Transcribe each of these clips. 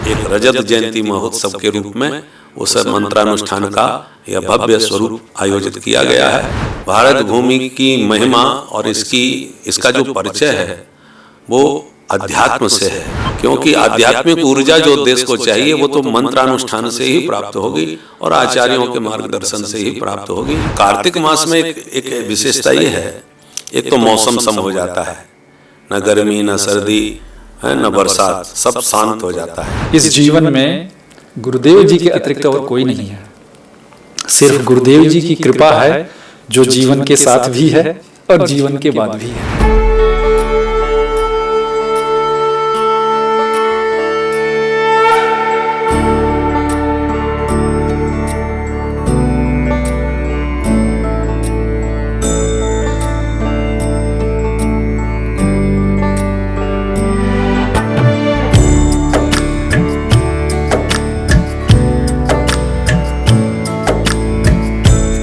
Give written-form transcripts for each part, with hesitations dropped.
एक रजत जयंती महोत्सव के रूप में उस मंत्रानुष्ठान का यह भव्य स्वरूप आयोजित किया गया है। भारत भूमि की महिमा और इसका जो परिचय है वो अध्यात्म से है, क्योंकि आध्यात्मिक ऊर्जा जो देश को चाहिए वो तो मंत्रानुष्ठान से ही प्राप्त होगी और आचार्यों के मार्गदर्शन से ही प्राप्त होगी। कार्तिक मास में एक विशेषता ये है, एक तो मौसम सम हो जाता है, न गर्मी न सर्दी है न बरसात, सब शांत हो जाता है। इस जीवन में गुरुदेव जी के अतिरिक्त और कोई नहीं है, सिर्फ गुरुदेव जी की कृपा है जो जीवन के साथ भी है और जीवन के बाद भी है।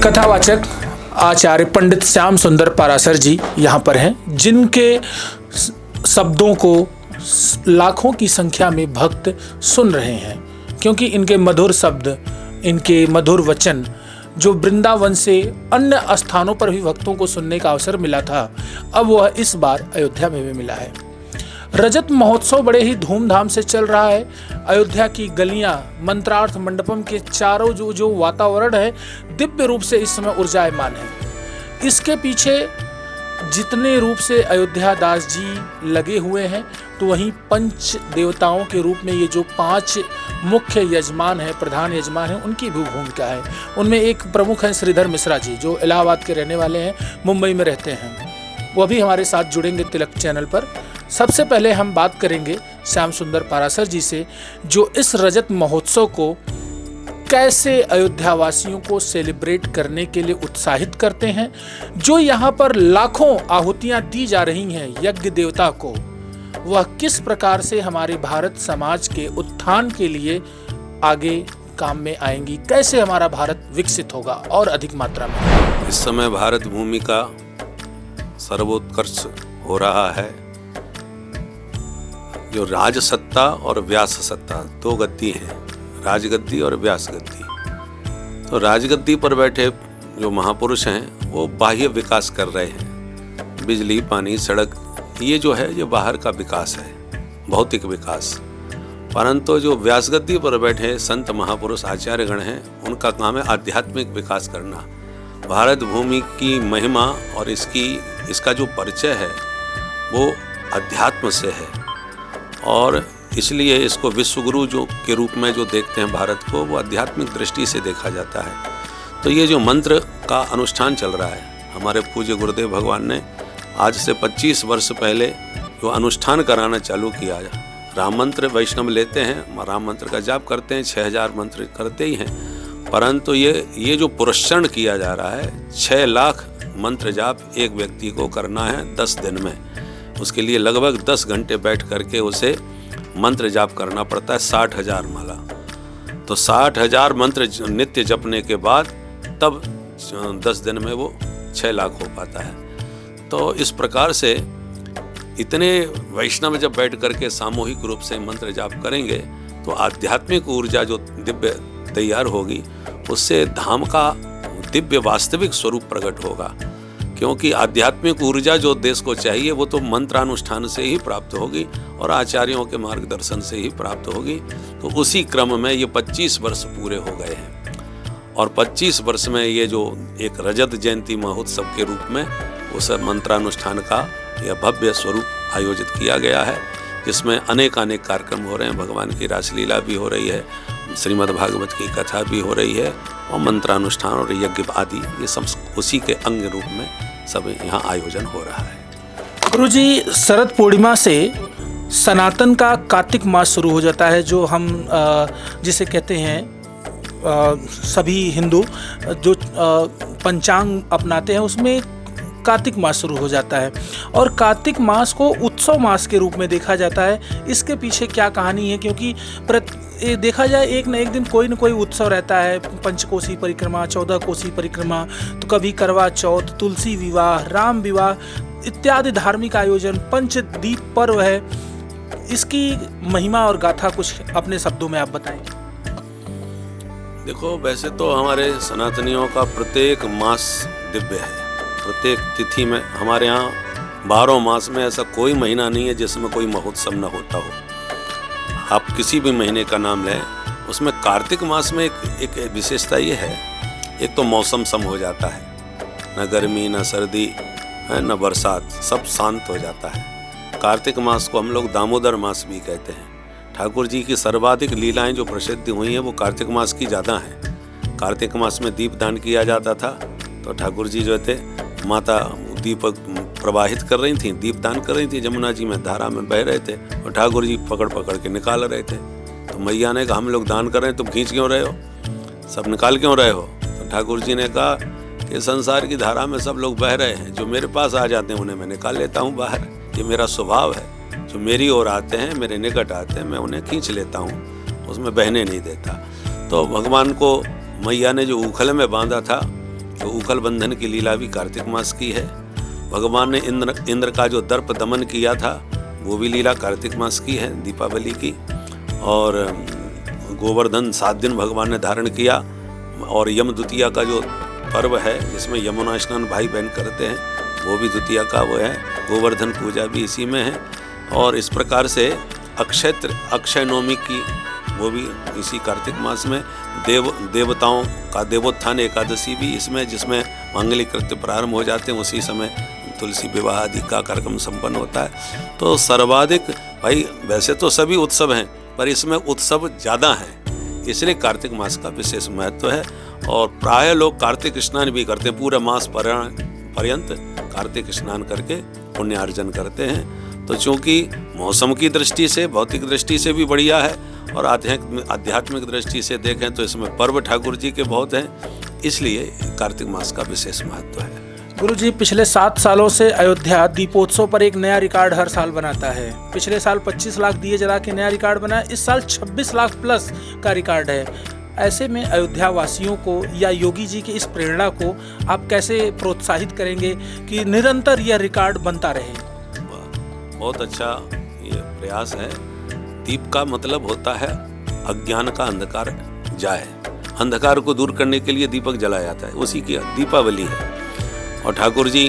कथावाचक आचार्य पंडित श्याम सुंदर पाराशर जी यहाँ पर हैं, जिनके शब्दों को लाखों की संख्या में भक्त सुन रहे हैं, क्योंकि इनके मधुर शब्द, इनके मधुर वचन जो वृंदावन से अन्य स्थानों पर भी भक्तों को सुनने का अवसर मिला था, अब वह इस बार अयोध्या में भी मिला है। रजत महोत्सव बड़े ही धूमधाम से चल रहा है। अयोध्या की गलियां, मंत्रार्थ मंडपम के चारों जो वातावरण है, दिव्य रूप से इस समय ऊर्जायमान है। इसके पीछे जितने रूप से अयोध्या दास जी लगे हुए हैं, तो वहीं पंच देवताओं के रूप में ये जो 5 मुख्य यजमान हैं, प्रधान यजमान हैं, उनकी भी भूमिका है। उनमें एक प्रमुख है श्रीधर मिश्रा जी, जो इलाहाबाद के रहने वाले हैं, मुंबई में रहते हैं। वो भी हमारे साथ जुड़ेंगे तिलक चैनल पर। सबसे पहले हम बात करेंगे श्याम सुंदर पाराशर जी से, जो इस रजत महोत्सव को कैसे अयोध्या वासियों को सेलिब्रेट करने के लिए उत्साहित करते हैं, जो यहाँ पर लाखों आहुतियाँ दी जा रही हैं यज्ञ देवता को, वह किस प्रकार से हमारे भारत समाज के उत्थान के लिए आगे काम में आएंगी, कैसे हमारा भारत विकसित होगा और अधिक मात्रा में। इस समय भारत भूमि का सर्वोत्कर्ष हो रहा है। जो राज सत्ता और व्यास सत्ता, 2 गद्दी हैं, राजगद्दी और व्यास गद्दी। तो राजगद्दी पर बैठे जो महापुरुष हैं वो बाह्य विकास कर रहे हैं, बिजली, पानी, सड़क, ये जो है ये बाहर का विकास है, भौतिक विकास। परंतु जो व्यास गद्दी पर बैठे संत महापुरुष आचार्यगण हैं, उनका काम है आध्यात्मिक विकास करना। भारत भूमि की महिमा और इसका जो परिचय है वो अध्यात्म से है, और इसलिए इसको विश्वगुरु जो के रूप में जो देखते हैं भारत को, वो आध्यात्मिक दृष्टि से देखा जाता है। तो ये जो मंत्र का अनुष्ठान चल रहा है, हमारे पूज्य गुरुदेव भगवान ने आज से 25 वर्ष पहले जो अनुष्ठान कराना चालू किया। राम मंत्र वैष्णव लेते हैं, राम मंत्र का जाप करते हैं, 6000 मंत्र करते ही हैं, परंतु ये जो पुरस्करण किया जा रहा है, 6 लाख मंत्र जाप एक व्यक्ति को करना है 10 दिन में। उसके लिए लगभग 10 घंटे बैठ करके उसे मंत्र जाप करना पड़ता है, 60,000 माला। तो 60,000 मंत्र नित्य जपने के बाद तब 10 दिन में वो 6 लाख हो पाता है। तो इस प्रकार से इतने वैष्णव जब बैठ करके सामूहिक रूप से मंत्र जाप करेंगे, तो आध्यात्मिक ऊर्जा जो दिव्य तैयार होगी, उससे धाम का दिव्य वास्तविक स्वरूप प्रकट होगा। क्योंकि आध्यात्मिक ऊर्जा जो देश को चाहिए वो तो मंत्रानुष्ठान से ही प्राप्त होगी और आचार्यों के मार्गदर्शन से ही प्राप्त होगी। तो उसी क्रम में ये 25 वर्ष पूरे हो गए हैं, और 25 वर्ष में ये जो एक रजत जयंती महोत्सव के रूप में उस मंत्रानुष्ठान का यह भव्य स्वरूप आयोजित किया गया है, जिसमें अनेक कार्यक्रम हो रहे हैं। भगवान की रासलीला भी हो रही है, श्रीमद् भागवत की कथा भी हो रही है, और मंत्रानुष्ठान और यज्ञ आदि ये सब उसी के अंग रूप में सब यहाँ आयोजन हो रहा है। गुरुजी, शरद पूर्णिमा से सनातन का कार्तिक मास शुरू हो जाता है, जो हम जिसे कहते हैं सभी हिंदू जो पंचांग अपनाते हैं, उसमें कार्तिक मास शुरू हो जाता है, और कार्तिक मास को उत्सव मास के रूप में देखा जाता है। इसके पीछे क्या कहानी है? क्योंकि देखा जाए एक न एक दिन कोई न कोई उत्सव रहता है, पंचकोसी परिक्रमा, 14 कोसी परिक्रमा, तो कभी करवा चौथ, तुलसी विवाह, राम विवाह इत्यादि धार्मिक आयोजन, पंचदीप पर्व है, इसकी महिमा और गाथा कुछ अपने शब्दों में आप बताएं। देखो, वैसे तो हमारे सनातनियों का प्रत्येक मास दिव्य है। प्रत्येक तिथि में हमारे यहाँ 12 मास में ऐसा कोई महीना नहीं है जिसमें कोई महोत्सव न होता हो। आप किसी भी महीने का नाम लें, उसमें कार्तिक मास में एक विशेषता ये है, एक तो मौसम सम हो जाता है, न गर्मी न सर्दी न बरसात, सब शांत हो जाता है। कार्तिक मास को हम लोग दामोदर मास भी कहते हैं। ठाकुर जी की सर्वाधिक लीलाएं जो प्रसिद्ध हुई हैं वो कार्तिक मास की ज़्यादा हैं। कार्तिक मास में दीपदान किया जाता था, तो ठाकुर जी जो थे, माता दीपक प्रवाहित कर रही थी, दीपदान कर रही थी, जमुना जी में धारा में बह रहे थे और ठाकुर जी पकड़ पकड़ के निकाल रहे थे। तो मैया ने कहा, हम लोग दान कर रहे हैं, तुम खींच क्यों रहे हो, सब निकाल क्यों रहे हो? तो ठाकुर जी ने कहा कि संसार की धारा में सब लोग बह रहे हैं, जो मेरे पास आ जाते हैं उन्हें मैं निकाल लेता हूँ बाहर। ये मेरा स्वभाव है, जो मेरी ओर आते हैं, मेरे निकट आते हैं, मैं उन्हें खींच लेता हूँ, उसमें बहने नहीं देता। तो भगवान को मैया ने जो ऊखल में बांधा था, तो ऊखल बंधन की लीला भी कार्तिक मास की है। भगवान ने इंद्र का जो दर्प दमन किया था, वो भी लीला कार्तिक मास की है, दीपावली की। और गोवर्धन 7 दिन भगवान ने धारण किया। और यम द्वितीया का जो पर्व है, जिसमें यमुना स्नान भाई बहन करते हैं, वो भी द्वितीया का वो है। गोवर्धन पूजा भी इसी में है। और इस प्रकार से अक्षय नवमी की वो भी इसी कार्तिक मास में। देवताओं का देवोत्थान एकादशी भी इसमें, जिसमें मांगलिक कृत्य प्रारंभ हो जाते हैं, उसी समय तुलसी विवाह आदि का कार्यक्रम संपन्न होता है। तो सर्वाधिक भाई, वैसे तो सभी उत्सव हैं, पर इसमें उत्सव ज़्यादा हैं, इसलिए कार्तिक मास का विशेष महत्व है। और प्रायः लोग कार्तिक स्नान भी करते हैं, पूरे मास पर्यंत कार्तिक स्नान करके पुण्यार्जन करते हैं। तो चूँकि मौसम की दृष्टि से, भौतिक दृष्टि से भी बढ़िया है, और आध्यात्मिक दृष्टि से देखें तो इसमें पर्व ठाकुर जी के बहुत हैं, इसलिए कार्तिक मास का विशेष महत्व है। गुरुजी, पिछले 7 सालों से अयोध्या दीपोत्सव पर एक नया रिकॉर्ड हर साल बनाता है। पिछले साल 25 लाख दिए जला के नया रिकॉर्ड बना, इस साल 26 लाख प्लस का रिकॉर्ड है। ऐसे में अयोध्या वासियों को या योगी जी की इस प्रेरणा को आप कैसे प्रोत्साहित करेंगे कि निरंतर यह रिकॉर्ड बनता रहे? बहुत अच्छा ये प्रयास है। दीप का मतलब होता है अज्ञान का अंधकार जाए, अंधकार को दूर करने के लिए दीपक जलाया जाता है, उसी की दीपावली है। और ठाकुर जी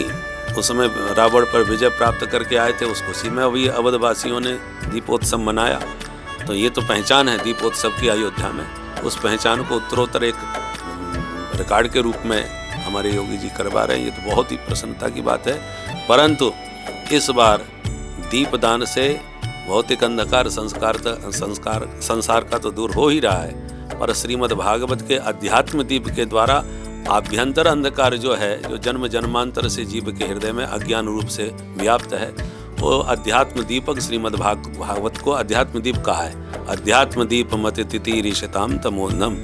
उस समय रावण पर विजय प्राप्त करके आए थे, उस खुशी में अभी अवधवासियों ने दीपोत्सव मनाया। तो ये तो पहचान है दीपोत्सव की अयोध्या में। उस पहचान को उत्तरोत्तर एक रिकॉर्ड के रूप में हमारे योगी जी करवा रहे हैं, ये तो बहुत ही प्रसन्नता की बात है। परंतु इस बार दीपदान से भौतिक अंधकार संसार का तो दूर हो ही रहा है, पर श्रीमद् भागवत के अध्यात्म दीप के द्वारा आभ्यंतर अंधकार जो है, जो जन्म जन्मांतर से जीव के हृदय में अज्ञान रूप से व्याप्त है, वो अध्यात्म दीपक श्रीमद् भागवत को अध्यात्म दीप कहा है। अध्यात्म दीप मत तितिरिषताम तमोन्नम।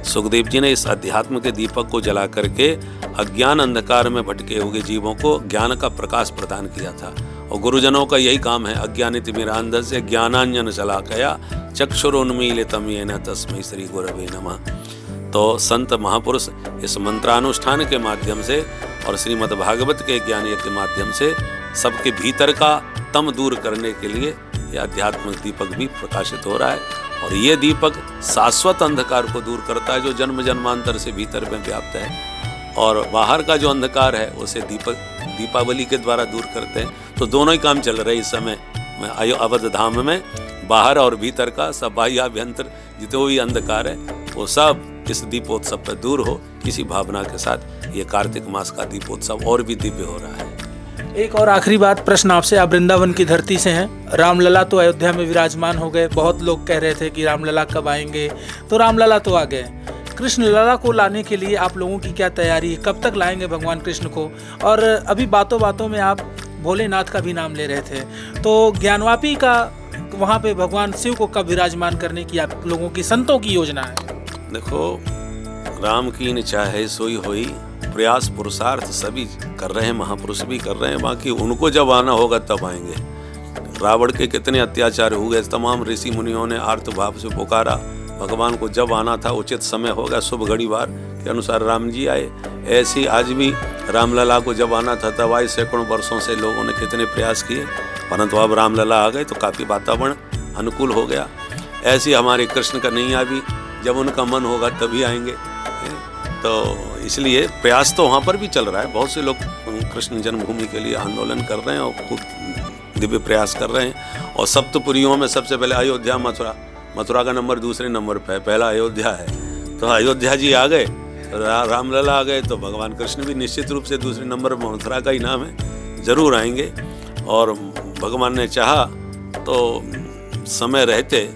सुखदेव जी ने इस अध्यात्म के दीपक को जला करके अज्ञान अंधकार में भटके हुए जीवों को ज्ञान का प्रकाश प्रदान किया था। और गुरुजनों का यही काम है, अज्ञानितिमिरान्धस्य ज्ञानांजन शलाकया चक्षुरोन्मीलितं येन तस्मै श्री गुरवे नमः। तो संत महापुरुष इस मंत्रानुष्ठान के माध्यम से और श्रीमद् भागवत के ज्ञान के माध्यम से सबके भीतर का तम दूर करने के लिए यह अध्यात्मिक दीपक भी प्रकाशित हो रहा है। और ये दीपक शाश्वत अंधकार को दूर करता है, जो जन्म जन्मांतर से भीतर में व्याप्त है। और बाहर का जो अंधकार है उसे दीपावली के द्वारा दूर करते हैं। तो दोनों ही काम चल रहे इस समय में अवध धाम में। बाहर और भीतर का सब बाह्याभ्यंतर जितने भी अंधकार है वो सब इस दीपोत्सव पर दूर हो, इसी भावना के साथ ये कार्तिक मास का दीपोत्सव और भी दिव्य हो रहा है। एक और आखिरी बात, प्रश्न आपसे। आप वृंदावन की धरती से हैं, रामलला तो अयोध्या में विराजमान हो गए। बहुत लोग कह रहे थे कि रामलला कब आएंगे, तो रामलला तो आ गए। कृष्ण लला को लाने के लिए आप लोगों की क्या तैयारी है? कब तक लाएंगे भगवान कृष्ण को? और अभी बातों बातों में आप भोलेनाथ का भी नाम ले रहे थे, तो ज्ञानवापी का वहाँ पे भगवान शिव को कब विराजमान करने की आप लोगों की, संतों की योजना है? देखो, राम की चाहे सोई होई, प्रयास पुरुषार्थ सभी कर रहे हैं, महापुरुष भी कर रहे हैं। बाकी उनको जब आना होगा तब आएंगे। रावण के कितने अत्याचार हुए, तमाम ऋषि मुनियों ने आर्त भाव से पुकारा। भगवान को जब आना था, उचित समय होगा, शुभ घड़ीवार के अनुसार राम जी आए। ऐसे आज भी रामलला को जब आना था तब आए। सैकड़ों वर्षों से लोगों ने कितने प्रयास किए परंतु अब रामलला आ गए तो काफ़ी वातावरण अनुकूल हो गया। ऐसी हमारे कृष्ण कन्हैया भी जब उनका मन होगा तभी आएंगे। तो इसलिए प्रयास तो वहाँ पर भी चल रहा है, बहुत से लोग कृष्ण जन्मभूमि के लिए आंदोलन कर रहे हैं और खूब दिव्य प्रयास कर रहे हैं। और सप्तपुरियों में सबसे पहले अयोध्या, मथुरा का नंबर दूसरे नंबर पर है, पहला अयोध्या है। तो अयोध्या जी आ गए, रामलला आ गए, तो भगवान कृष्ण भी निश्चित रूप से दूसरे नंबर पर मथुरा का ही नाम है, ज़रूर आएंगे। और भगवान ने चाहा तो समय रहते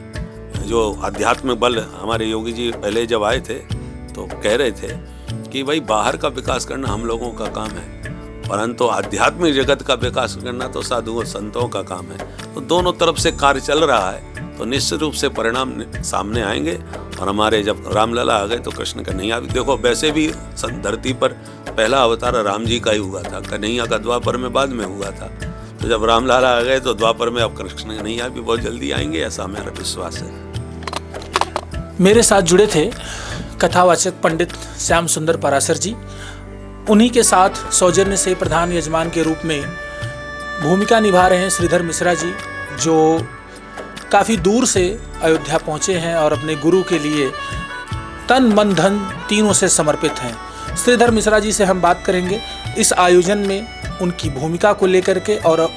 जो आध्यात्मिक बल हमारे योगी जी पहले जब आए थे तो कह रहे थे कि भाई बाहर का विकास करना हम लोगों का काम है, परंतु आध्यात्मिक जगत का विकास करना तो साधुओं संतों का काम है। तो दोनों तरफ से कार्य चल रहा है, तो निश्चित रूप से परिणाम सामने आएंगे। और हमारे जब रामलला आ गए तो कृष्ण कन्हैया भी, देखो वैसे भी धरती पर पहला अवतार राम जी का ही हुआ था, कन्हैया का द्वापर में बाद में हुआ था। तो जब रामलला आ गए तो द्वापर में अब कृष्ण कन्हैया भी बहुत जल्दी आएंगे, ऐसा हमारा विश्वास है। मेरे साथ जुड़े थे कथावाचक पंडित श्याम सुंदर पाराशर जी। उन्हीं के साथ सौजन्य से प्रधान यजमान के रूप में भूमिका निभा रहे हैं श्रीधर मिश्रा जी, जो काफ़ी दूर से अयोध्या पहुँचे हैं और अपने गुरु के लिए तन मन धन तीनों से समर्पित हैं। श्रीधर मिश्रा जी से हम बात करेंगे इस आयोजन में उनकी भूमिका को लेकर के और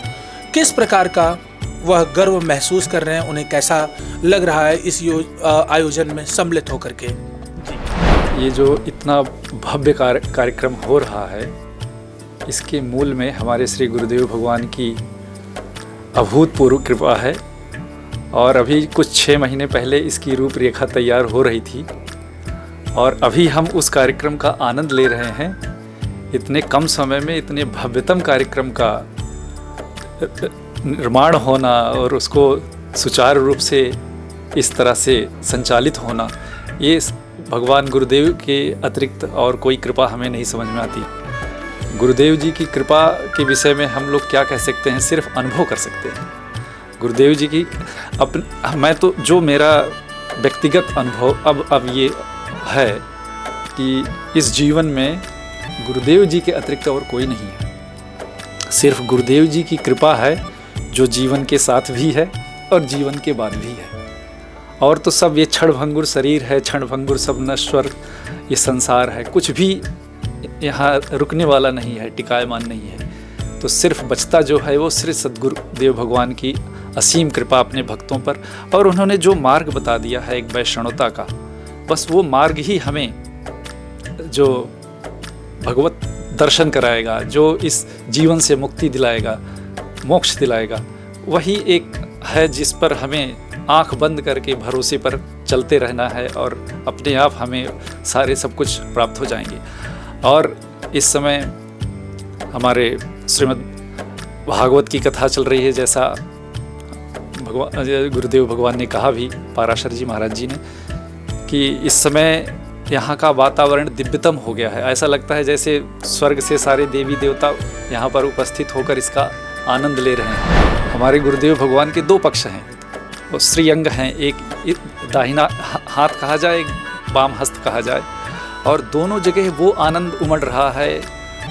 किस प्रकार का वह गर्व महसूस कर रहे हैं, उन्हें कैसा लग रहा है इस आयोजन में सम्मिलित होकर के। ये जो इतना भव्य कार्यक्रम हो रहा है, इसके मूल में हमारे श्री गुरुदेव भगवान की अभूतपूर्व कृपा है। और अभी कुछ 6 महीने पहले इसकी रूपरेखा तैयार हो रही थी और अभी हम उस कार्यक्रम का आनंद ले रहे हैं। इतने कम समय में इतने भव्यतम कार्यक्रम का निर्माण होना और उसको सुचारू रूप से इस तरह से संचालित होना, ये भगवान गुरुदेव के अतिरिक्त और कोई कृपा हमें नहीं समझ में आती। गुरुदेव जी की कृपा के विषय में हम लोग क्या कह सकते हैं, सिर्फ अनुभव कर सकते हैं। गुरुदेव जी की मैं तो जो मेरा व्यक्तिगत अनुभव अब ये है कि इस जीवन में गुरुदेव जी के अतिरिक्त और कोई नहीं है। सिर्फ गुरुदेव जी की कृपा है जो जीवन के साथ भी है और जीवन के बाद भी है। और तो सब ये क्षणभंगुर शरीर है, क्षणभंगुर सब नश्वर ये संसार है, कुछ भी यहाँ रुकने वाला नहीं है, टिकायमान नहीं है। तो सिर्फ बचता जो है वो श्री सद्गुरुदेव भगवान की असीम कृपा अपने भक्तों पर, और उन्होंने जो मार्ग बता दिया है एक वैष्णवता का, बस वो मार्ग ही हमें जो भगवत दर्शन कराएगा, जो इस जीवन से मुक्ति दिलाएगा, मोक्ष दिलाएगा, वही एक है जिस पर हमें आंख बंद करके भरोसे पर चलते रहना है और अपने आप हमें सारे सब कुछ प्राप्त हो जाएंगे। और इस समय हमारे श्रीमद् भागवत की कथा चल रही है, जैसा गुरुदेव भगवान ने कहा भी, पाराशर जी महाराज जी ने, कि इस समय यहाँ का वातावरण दिव्यतम हो गया है। ऐसा लगता है जैसे स्वर्ग से सारे देवी देवता यहाँ पर उपस्थित होकर इसका आनंद ले रहे हैं। हमारे गुरुदेव भगवान के 2 पक्ष हैं, वो श्रीअंग हैं, एक दाहिना हाथ कहा जाए, एक बाम हस्त कहा जाए, और दोनों जगह वो आनंद उमड़ रहा है।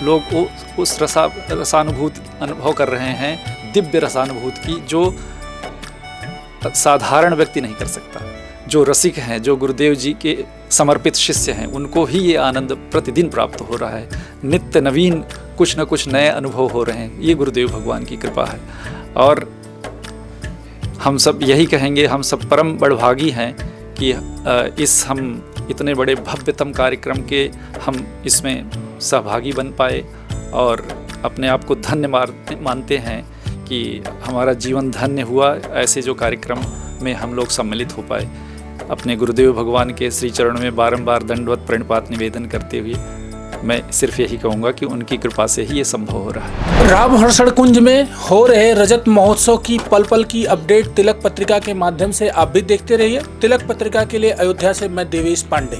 लोग उस रसानुभूति अनुभव कर रहे हैं, दिव्य रसानुभूति की, जो साधारण व्यक्ति नहीं कर सकता। जो रसिक हैं, जो गुरुदेव जी के समर्पित शिष्य हैं, उनको ही ये आनंद प्रतिदिन प्राप्त हो रहा है। नित्य नवीन कुछ न कुछ नए अनुभव हो रहे हैं। ये गुरुदेव भगवान की कृपा है। और हम सब यही कहेंगे, हम सब परम बड़भागी हैं कि हम इतने बड़े भव्यतम कार्यक्रम के हम इसमें सहभागी बन पाए, और अपने आप को धन्य मानते हैं कि हमारा जीवन धन्य हुआ ऐसे जो कार्यक्रम में हम लोग सम्मिलित हो पाए। अपने गुरुदेव भगवान के श्री चरणों में बारंबार दंडवत प्रणिपात निवेदन करते हुए मैं सिर्फ यही कहूँगा कि उनकी कृपा से ही ये संभव हो रहा है। राम हर्षण कुंज में हो रहे रजत महोत्सव की पल पल की अपडेट तिलक पत्रिका के माध्यम से आप भी देखते रहिए। तिलक पत्रिका के लिए अयोध्या से मैं देवेश पांडे।